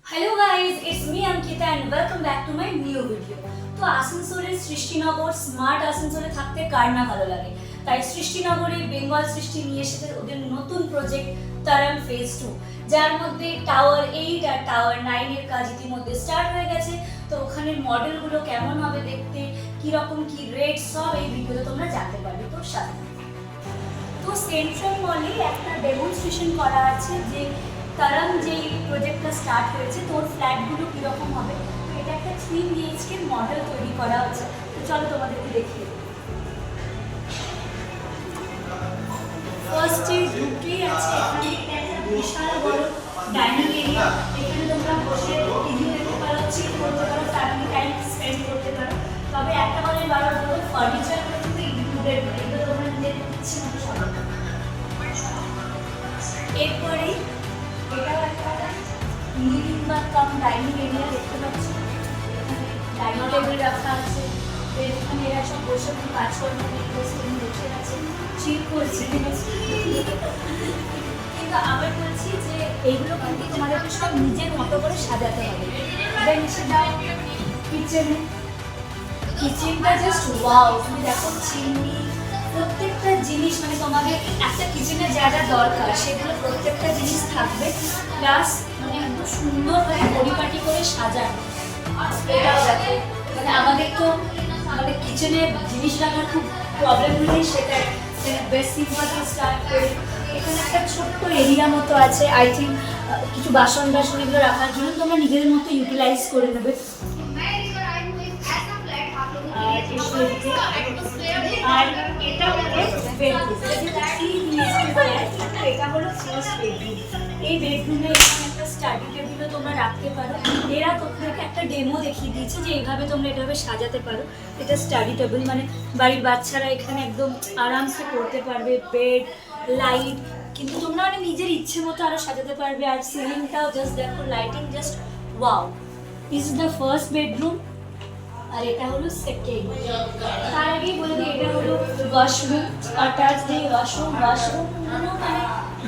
Hello guys, it's me Ankita and welcome back to my new video. তো আসানসোলের Srishtinagar smart আসানসোলে থাকতে কার না ভালো লাগে। তাই সৃষ্টিনগরে বেঙ্গল সৃষ্টি নিয়ে এসেছে ওদের নতুন প্রজেক্ট তারাং ফেজ 2, যার মধ্যে টাওয়ার 8 আর টাওয়ার 9 এর কাজ ইতিমধ্যে স্টার্ট হয়ে গেছে। তো ওখানে মডেলগুলো কেমন হবে দেখতে, কি রকম কি রেট, সব এই ভিডিওতে তোমরা জানতে পারবে। তো সাথে তো সেন্ট্রাল মলে একটা ডেমনস্ট্রেশন করা আছে যে তারাং যে প্রজেক্টটা স্টার্ট হয়েছে তোর ফ্ল্যাটগুলো কীরকম হবে। তো এটা একটা 3 BHK মডেল তৈরি করা হচ্ছে। তো চলো তোমাদেরকে দেখিয়ে দিই। ফার্স্টে ঢুকেই আছে এখানে একটা বিশাল বড় ডাইনিং এরিয়া। এখানে তোমরা বসে টিভি দেখতে পারো, চিল করতে পারো, ফ্যামিলি টাইম স্পেন্ড করতে পারো। তবে একটা বলে বারবার বলো, ফার্নিচারগুলো কিন্তু ইনক্লুডেড নয়, এগুলো তোমরা নিজের ইচ্ছে মতো সাজাতে পারো। এরপরেই এটাও একটা লিভিং বা কাম ডাইনিং এরিয়া দেখতে পাচ্ছি। এখানে ডাইনিং টেবিল রাখা আছে, এখানে এরা সব বসে কাজকর্ম বসে আছে, চিল করছে। কিন্তু আবার বলছি যে এইগুলো কিন্তু তোমাদেরকে সব নিজের মতো করে সাজাতে হবে। দেন এসে দাও কিচেনটা জাস্ট ওয়াও। তুমি দেখো চিমনি, প্রত্যেকটা জিনিস মানে তোমাদের একটা কিচেনে যা যা দরকার সেগুলো প্রত্যেকটা জিনিস থাকবে, প্লাস মানে একদম সুন্দরভাবে পরিপাটি করে সাজানো। এটাও দেখো, মানে আমাদের তো আমাদের কিচেনে জিনিস রাখার খুব প্রবলেম নেই, সেটা বেসিক থেকে স্টার্ট করে এখানে একটা ছোট্ট এরিয়া মতো আছে। আই থিঙ্ক কিছু বাসন এগুলো রাখার জন্য তোমরা নিজেদের মতো ইউটিলাইজ করে নেবে। আর এটা হলো বেডরুম, এটা হলো ফার্স্ট বেডরুম। এই বেডরুমে এখানে একটা স্টাডি টেবিলও তোমরা রাখতে পারো। এরা তোমাদেরকে একটা ডেমো দেখিয়ে দিয়েছে যে এইভাবে তোমরা এভাবে সাজাতে পারো। এটা স্টাডি টেবিল, মানে বাড়ির বাচ্চারা এখানে একদম আরামসে করতে পারবে। বেড, লাইট, কিন্তু তোমরা মানে নিজের ইচ্ছে মতো আরও সাজাতে পারবে। আর সিলিংটাও জাস্ট দেখো, lighting just wow. This is the first bedroom আর এটা হলো সেকেন্ড। তার আগেই বলে দিই এটা হলো ওয়াশরুম, অ্যাটাচ যে ওয়াশরুমগুলো মানে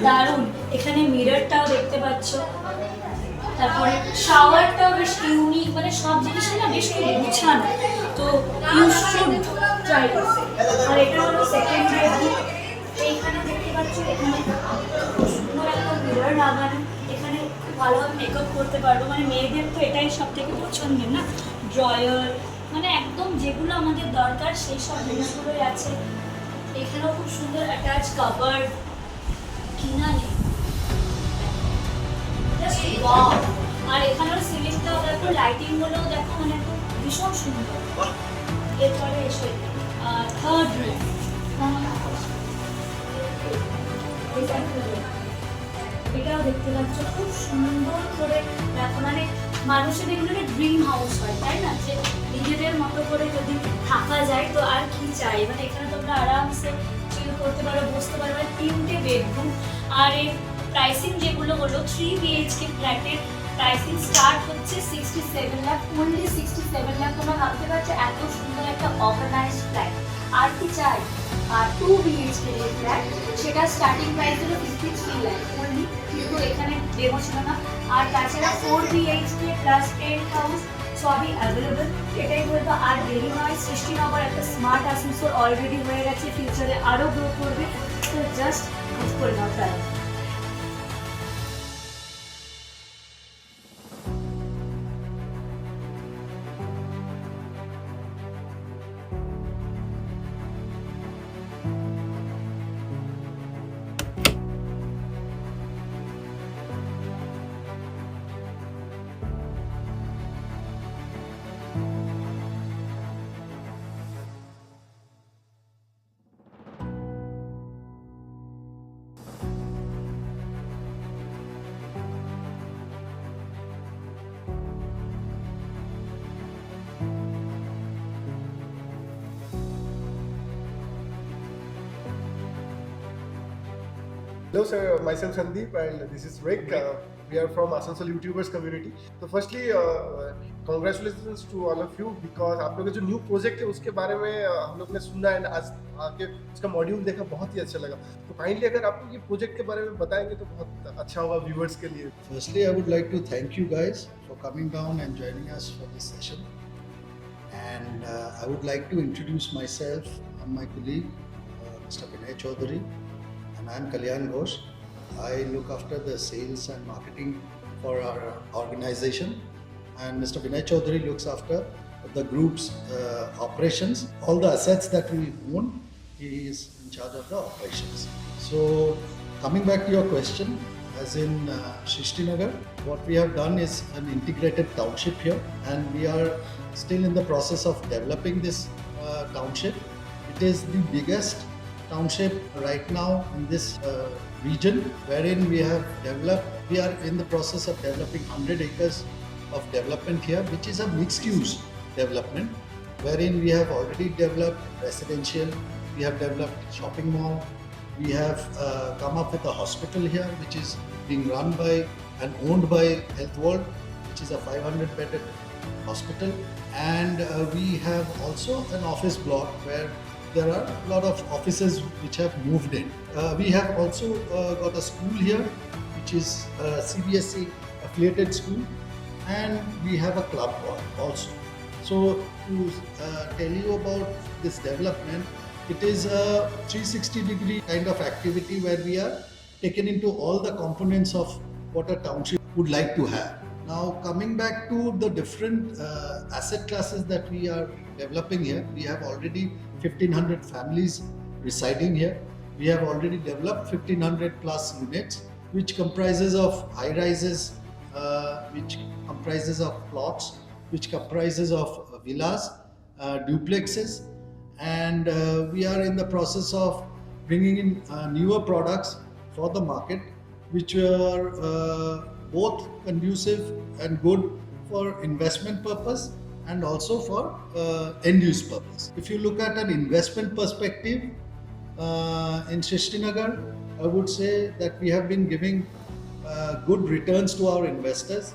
দারুণ। এখানে মিররটাও দেখতে পাচ্ছ, তারপরে শাওয়ারটাও বেশ ইউনিক, মানে সব জিনিসটা না বেশ খুব গুছানো। তো ইউ শুড ট্রাই। আর এটা হলো সেকেন্ড বেডরুম। এইখানে দেখতে পাচ্ছ এখানে সুন্দর একটা মিরর লাগানো। এখানে খুব ভালোভাবে মেকআপ করতে পারবো, মানে মেয়েদের তো এটাই সব থেকে পছন্দের না, ড্রয়ার, মানে একদম যেগুলো আমাদের দরকার সেই সব জিনিসগুলোই আছে। এখানেও খুব সুন্দর অ্যাটাচ কাভার, কিনা নেই, জাস্ট ওয়াও। আর এখানেও সিলিংটাও দেখো, লাইটিংগুলোও দেখো, মানে ভীষণ সুন্দর। এরপরে এসে থার্ড রুম, এটাও দেখতে পাচ্ছ খুব সুন্দর করে দেখো। মানে মানুষের এগুলো ড্রিম হাউস হয়, তাই না, যে নিজেদের মতো করে যদি থাকা যায় তো আর কি চাই। মানে এখানে তোমরা আরামসে চিল করতে পারো, বসতে পারো। মানে 3টে বেডরুম। আর এর প্রাইসিং যেগুলো হলো 3 BHK ফ্ল্যাটের প্রাইসিং স্টার্ট হচ্ছে 67 লাখ, অনলি 67 লাখ। তোমরা ভাবতে পারছো এত সুন্দর একটা অর্গানাইজড ফ্ল্যাট আর কি চাই। আর 2 BHK এর ফ্ল্যাট, সেটা স্টার্টিং প্রাইস হলো 53 লাখ অনলি, কিন্তু এখানে ডেমো ছিল না। আর তাছাড়া 4 BHK প্লাস টেন্ট হাউস সবই অ্যাভেলেবেল। এটাই বলবো, আর দেরি নয়। সৃষ্টিনগর একটা স্মার্ট আসানসোল অলরেডি হয়ে গেছে, ফিউচারে আরও গ্রো করবে। তো জাস্ট বুক করে নাও তারা। Hello, sir. Myself Sandeep, and this is Rick. we are from Asansol YouTubers community. So firstly, congratulations to all of you because आप लोग का जो न्यू प्रोजेक्ट है उसके बारे में हम लोग ने सुना एंड आज आके उसका मॉड्यूल देखा, बहुत ही अच्छा लगा. तो काइंडली अगर आप लोग ये प्रोजेक्ट के बारे में बताएंगे तो बहुत अच्छा होगा व्यूअर्स के लिए. Firstly, I would like to thank you guys for coming down and joining us for this session. And I would like to introduce myself and my colleague, Mr. Vinay Chaudhary, and I am Kalyan Ghosh. I look after the sales and marketing for our organization, and Mr. Vinay Chaudhary looks after the group's operations. All the assets that we own, he is in charge of the operations. So, coming back to your question, as in Shrishti what we have done is an integrated township here, and we are still in the process of developing this township. It is the biggest township right now in this region, wherein we are in the process of developing 100 acres of development here, which is a mixed use development, wherein we have already developed residential, we have developed shopping mall, we have come up with a hospital here, which is being run by and owned by Health World, which is a 500-bedded hospital, and we have also an office block where there are a lot of offices which have moved in. We have also got a school here, which is a CBSE affiliated school, and we have a club also. So to tell you about this development, it is a 360-degree kind of activity where we are taken into all the components of what a township would like to have. Now, coming back to the different asset classes that we are developing here, we have already 1,500 families residing here. We have already developed 1,500 plus units, which comprises of high rises, which comprises of plots, which comprises of villas, duplexes, and we are in the process of bringing in newer products for the market, which are both conducive and good for investment purpose and also for end use purpose. If you look at an investment perspective in Shrishti I would say that we have been giving good returns to our investors,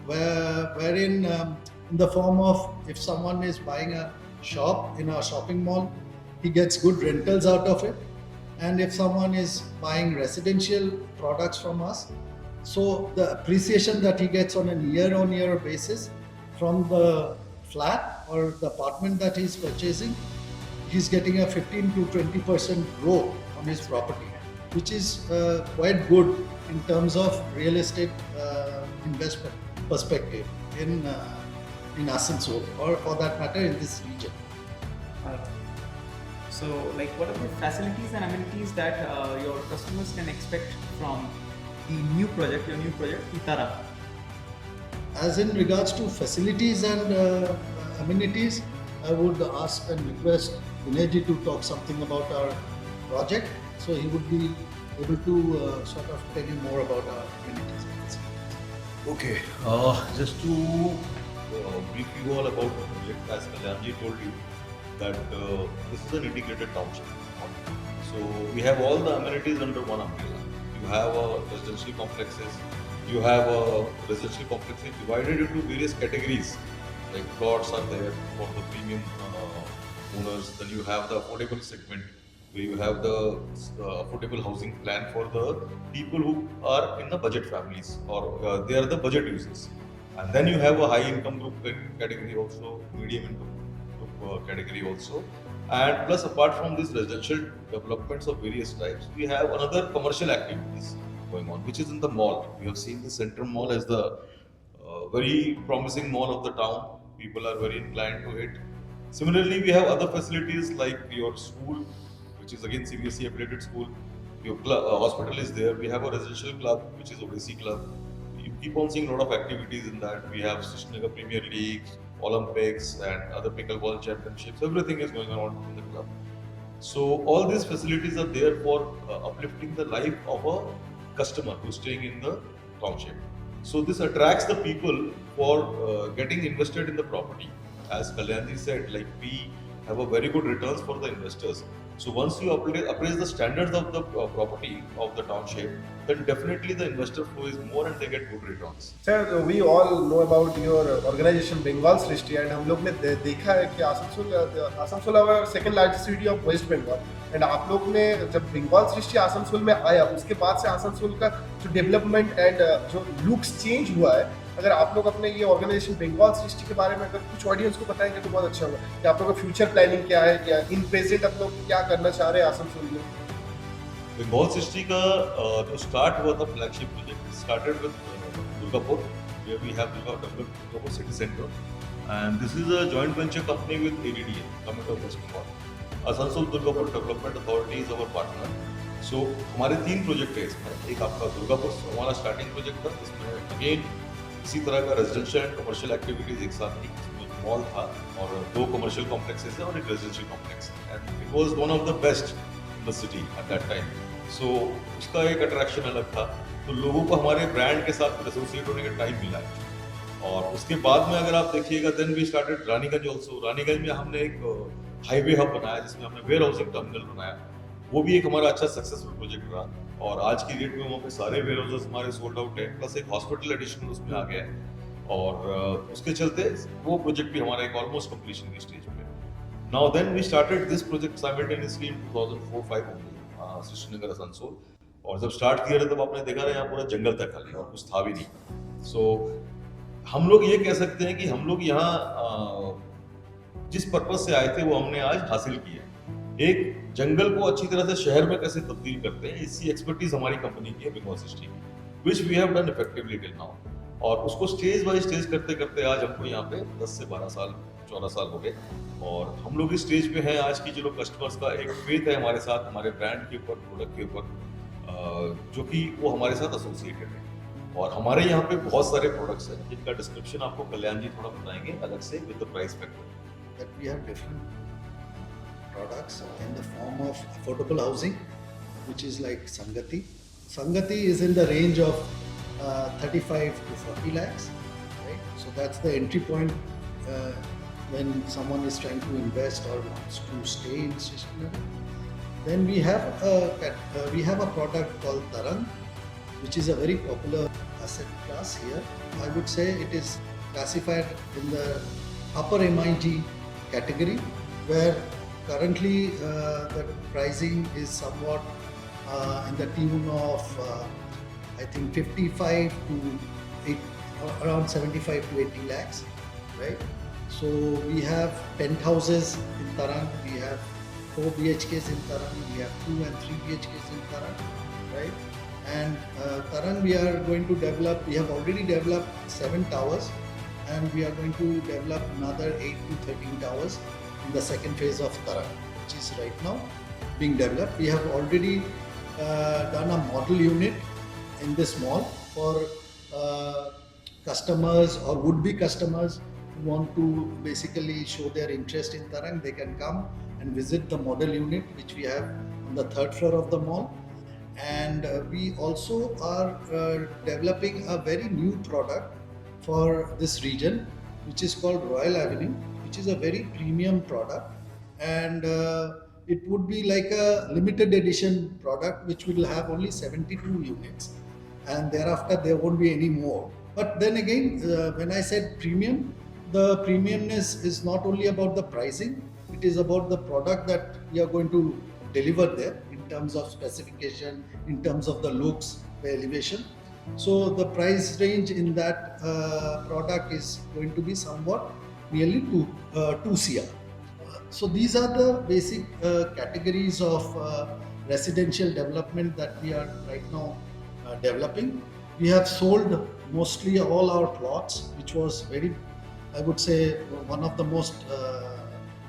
wherein in the form of, if someone is buying a shop in our shopping mall, he gets good rentals out of it, and if someone is buying residential products from us, so the appreciation that he gets on a year-on-year basis from the flat or the apartment that he's purchasing, he's getting a 15 to 20% growth on his property, which is quite good in terms of real estate investment perspective in Asansol, or for that matter in this region. So, like, what are the facilities and amenities that your customers can expect from the new project, your new project, Tarang? As in regards to facilities and amenities, I would ask and request Vinayji to talk something about our project, so he would be able to sort of tell you more about our amenities. Okay, just to brief you all about the project, as Kalyanji told you, that this is an integrated township. So we have all the amenities under one umbrella. You have residential complexes. You have residential complexes divided into various categories. Like plots are there for the premium owners. Then you have the affordable segment, where you have the affordable housing plan for the people who are in the budget families, or they are the budget users. And then you have a high income group category also, medium income group category also. And plus, apart from these residential developments of various types, we have another commercial activities going on, which is in the mall. We have seen the Central Mall as the very promising mall of the town. People are very inclined to it. Similarly, we have other facilities like your school, which is again CBSE affiliated school. Your hospital is there. We have a residential club, which is ODC club. You keep on seeing a lot of activities in that. We have Srishtinagar Premier League, Olympics, and other pickleball championships. Everything is going on in the club. So all these facilities are there for uplifting the life of a customer who's staying in the township. So this attracts the people for getting invested in the property. As Kalyanji said, like, we have a very good returns for the investors. So once you appraise the standards of the property of the township, then definitely the investor flow is more and they get good returns. Sir, we all know about your organization Bengal Shrishti, and हम लोग ने देखा है कि Asansol our second largest city of West Bengal, and आप लोग ने जब बंगाल सृष्टि आसनसोल में आया उसके बाद से आसनसोल का जो डेवलपमेंट एंड जो लुक्स चेंज हुआ है, अगर आप लोग अपने ये ऑर्गेनाइजेशन बंगाल सृष्टि के बारे में अगर कुछ ऑडियंस को बताएंगे तो बहुत अच्छा होगा कि आप लोग का फ्यूचर प्लानिंग क्या है, क्या इन प्रेजेंट आप लोग क्या करना चाह रहे हैं आसनसोल में। बेंगल सृष्टि का जो स्टार्ट हुआ था flagship project started with Durgapur, where we have Durgapur City Center, and this is a joint venture company with ADDA, Government of West Bengal. Asansol Durgapur Development Authority is our partner. So हमारे 3 project है इसमें, एक आपका दुर्गापुर हमारा starting project था, इसमें again इसी तरह का रेजिडेंशियल एंड कमर्शियल एक्टिविटीज एक साथ थी, इसमें मॉल था और 2 कमर्शियल कॉम्प्लेक्सेस है और एक रेजिडेंशियल कॉम्प्लेक्स है, and it was one of the best in the city at that time. So उसका एक अट्रैक्शन अलग था, तो लोगों को हमारे ब्रांड के साथ एसोसिएट होने का टाइम मिला है। और उसके बाद में अगर आप देखिएगा then we started Raniganj also. Raniganj में हमने एक हाईवे हब बनाया जिसमें हमने वेयर हाउसिंग टर्मिनल बनाया, वो भी एक हमारा अच्छा सक्सेसफुल प्रोजेक्ट रहा, और आज की डेट में वहाँ पे सारे वेयर हाउसेस हमारे सोल्ड आउट है, प्लस एक हॉस्पिटल एडिशन उसमें आ गया है, और उसके चलते वो प्रोजेक्ट भी हमारा एक ऑलमोस्ट कंप्लीशन की स्टेज पे। Now then we started this project simultaneously in 2004-5 only, Srishtinagar Asansol, और जब स्टार्ट किया था तब आपने देखा था यहाँ पूरा जंगल था खाली और कुछ था भी नहीं। सो हम लोग ये कह सकते हैं कि हम लोग यहाँ जिस पर्पज से आए थे वो हमने आज हासिल किया। एक जंगल को अच्छी तरह से शहर में कैसे तब्दील करते हैं, इसकी एक्सपर्टीज हमारी कंपनी की है बेंगल सृष्टि की, which we have done effectively till now, और उसको स्टेज बाय स्टेज करते करते आज हमको यहाँ पे 10 से 12 साल 14 साल हो गए, और हम लोग इस स्टेज पे हैं आज की जो लोग कस्टमर्स का एक फेथ है हमारे साथ, हमारे ब्रांड के ऊपर, प्रोडक्ट के ऊपर, जो कि वो हमारे साथ एसोसिएटेड है। और हमारे यहाँ पे बहुत सारे प्रोडक्ट्स हैं जिनका डिस्क्रिप्शन आपको कल्याण जी थोड़ा बताएंगे अलग से with the price factor. That we have different products in the form of affordable housing, which is like Sangati. Sangati is in the range of 35 to 40 lakhs, right? So that's the entry point when someone is trying to invest or wants to stay in Shrishti. Then we have a product called Tarang, which is a very popular asset class here. I would say it is classified in the upper MIG category, where currently the pricing is somewhat in the tune of I think 55 to around 75 to 80 lakhs, right? So we have penthouses in Tarang, we have 4 BHKs in Tarang, we have 2 and 3 BHKs in Tarang, right? And Tarang we are going to develop, we have already developed 7 towers, and we are going to develop another 8 to 13 towers in the second phase of Tarang, which is right now being developed. We have already done a model unit in this mall for customers or would-be customers who want to basically show their interest in Tarang. They can come and visit the model unit which we have on the 3rd floor of the mall. And we also are developing a very new product for this region, which is called Royal Avenue, which is a very premium product, and it would be like a limited edition product which will have only 72 units, and thereafter there won't be any more. But then again, when I said premium, the premiumness is not only about the pricing, it is about the product that we are going to deliver there in terms of specification, in terms of the looks, the elevation. So the price range in that product is going to be somewhat nearly 2 CR. So these are the basic categories of residential development that we are right now developing. We have sold mostly all our plots, which was very, I would say, one of the most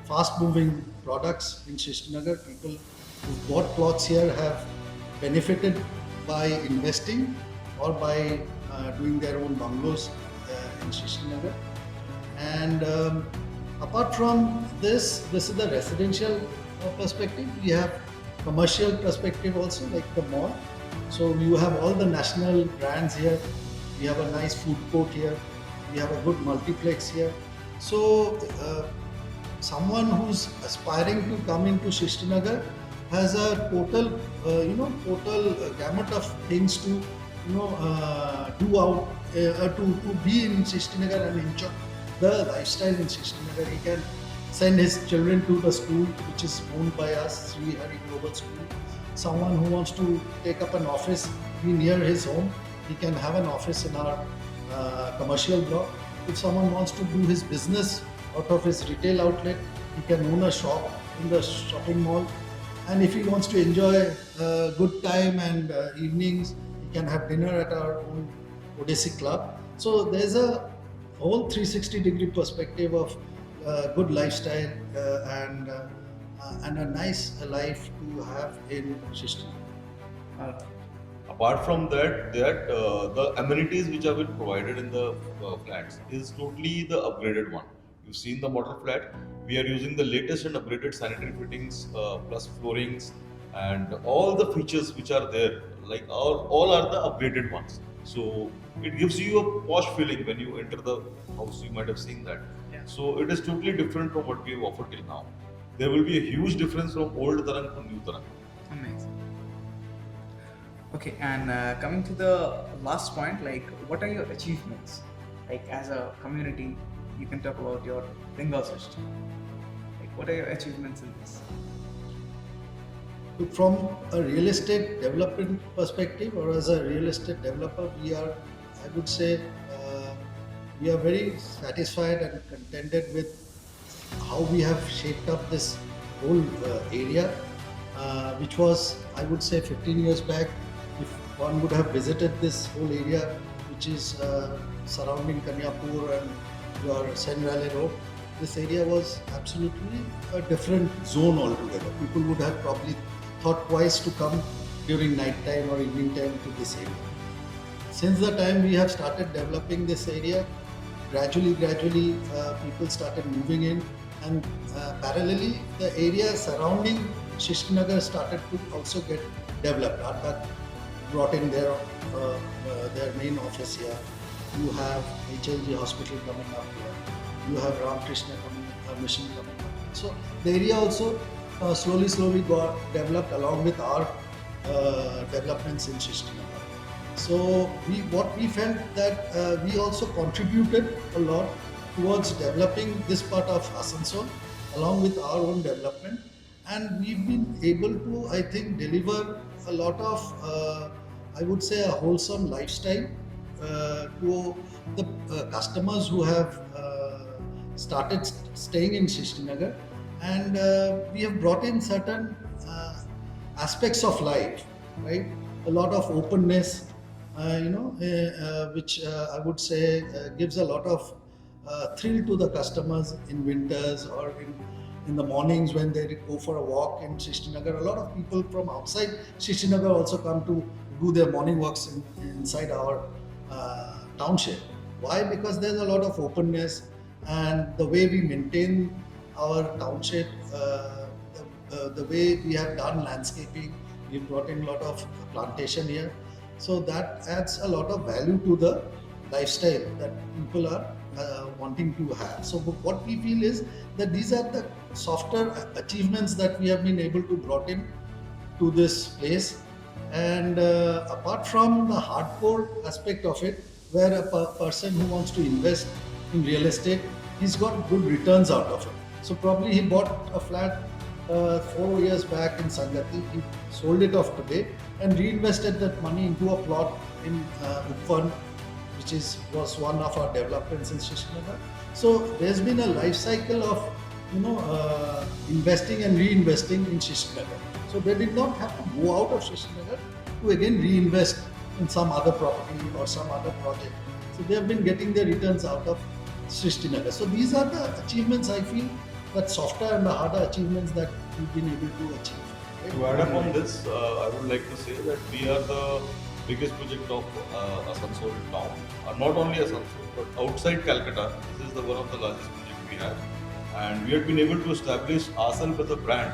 fast moving products in Shrishti. People who bought plots here have benefited by investing or by doing their own bungalows in Shrishti. And apart from this is the residential perspective. We have commercial perspective also, like the mall. So you have all the national brands here. We have a nice food court here. We have a good multiplex here. So someone who's aspiring to come into Shrishti has a total, gamut of things to, do out, to be in Shrishti and enjoy the lifestyle in Shrishti. He can send his children to the school which is owned by us, Sri Hari Global School. Someone who wants to take up an office be near his home, he can have an office in our commercial block. If someone wants to do his business out of his retail outlet, he can own a shop in the shopping mall. And if he wants to enjoy good time and evenings, he can have dinner at our own Odessi Club. So there's a whole 360-degree perspective of good lifestyle and a nice life to have in Shrishti. Apart from that, the amenities which have been provided in the flats is totally the upgraded one. You've seen the model flat. We are using the latest and upgraded sanitary fittings, plus floorings, and all the features which are there, like all are the upgraded ones. So it gives you a posh feeling when you enter the house. You might have seen that. Yeah. So it is totally different from what we have offered till now. There will be a huge difference from old Tarang to new Tarang. Amazing. Okay, and coming to the last point, like what are your achievements? Like as a community, you can talk about your Bengal Shrishti. Like what are your achievements in this? From a real estate development perspective, or as a real estate developer, I would say, we are very satisfied and contented with how we have shaped up this whole area, which was, I would say, 15 years back. If one would have visited this whole area, which is surrounding Kanyapur and your Sen Valley Road, this area was absolutely a different zone altogether. People would have probably thought twice to come during night time or evening time to this area. Since the time we have started developing this area, gradually people started moving in, and parallelly the area surrounding Shrishti started to also get developed. Artak brought in their main office here. You have HLG hospital coming up here. You have Ramakrishna mission coming up. So the area also slowly got developed along with our developments in Shrishti. So what we felt that we also contributed a lot towards developing this part of Asansol along with our own development, and we've been able to, I think, deliver a lot of I would say a wholesome lifestyle to the customers who have started staying in Shrishti. And we have brought in certain aspects of life, right? A lot of openness, which I would say gives a lot of thrill to the customers in winters or in the mornings when they go for a walk in Shrishti. A lot of people from outside Shrishti also come to do their morning walks inside our township. Why? Because there's a lot of openness, and the way we maintain our township, the way we have done landscaping, we've brought in a lot of plantation here. So that adds a lot of value to the lifestyle that people are wanting to have. So what we feel is that these are the softer achievements that we have been able to brought in to this place. And apart from the hardcore aspect of it, where a person who wants to invest in real estate, he's got good returns out of it. So probably he bought a flat 4 years back in Sangati, he sold it off today and reinvested that money into a plot in Uppan, which was one of our developments in Shrishti. So there's been a life cycle of investing and reinvesting in Shrishti. So they did not have to go out of Shrishti to again reinvest in some other property or some other project. So they have been getting their returns out of Shrishti. So these are the achievements, I feel, that softer and the harder achievements that we've been able to achieve. Right? To add up on this, I would like to say that we are the biggest project of Asansol town. Not only Asansol, but outside Calcutta, this is one of the largest projects we have. And we have been able to establish ourselves as a brand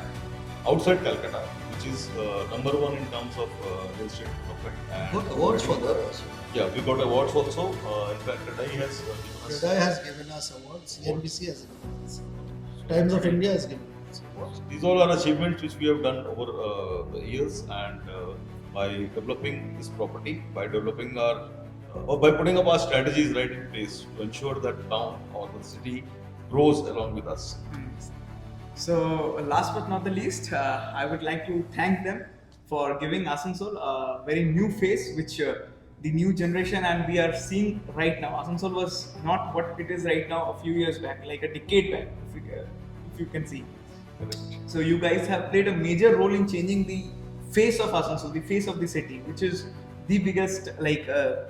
outside Calcutta, which is number one in terms of real estate development. And Got awards for that also. Yeah, we got awards also. In fact, Redai has given us Redai has given us awards, NBC has given us. Times of India has given us. These all are achievements which we have done over the years, and by developing this property, by developing our or by putting up our strategies right in place to ensure that town or the city grows along with us. So, last but not the least, I would like to thank them for giving Asansol a very new face, which the new generation and we are seeing right now. Asansol was not what it is right now a few years back, like a decade back, if you can see. So, you guys have played a major role in changing the face of Asansol, the face of the city, which is the biggest,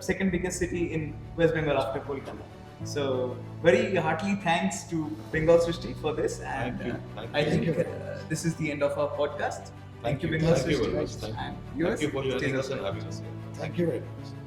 second biggest city in West Bengal after Kolkata. So, very heartily thanks to Bengal Shrishti for this, and Thank you. I Thank think you. This is the end of our podcast. Thank you. Bengal Thank you Shrishti. very much. Thank you. And Thank yours, you for joining stay us and safe. having us here. Thank you very much.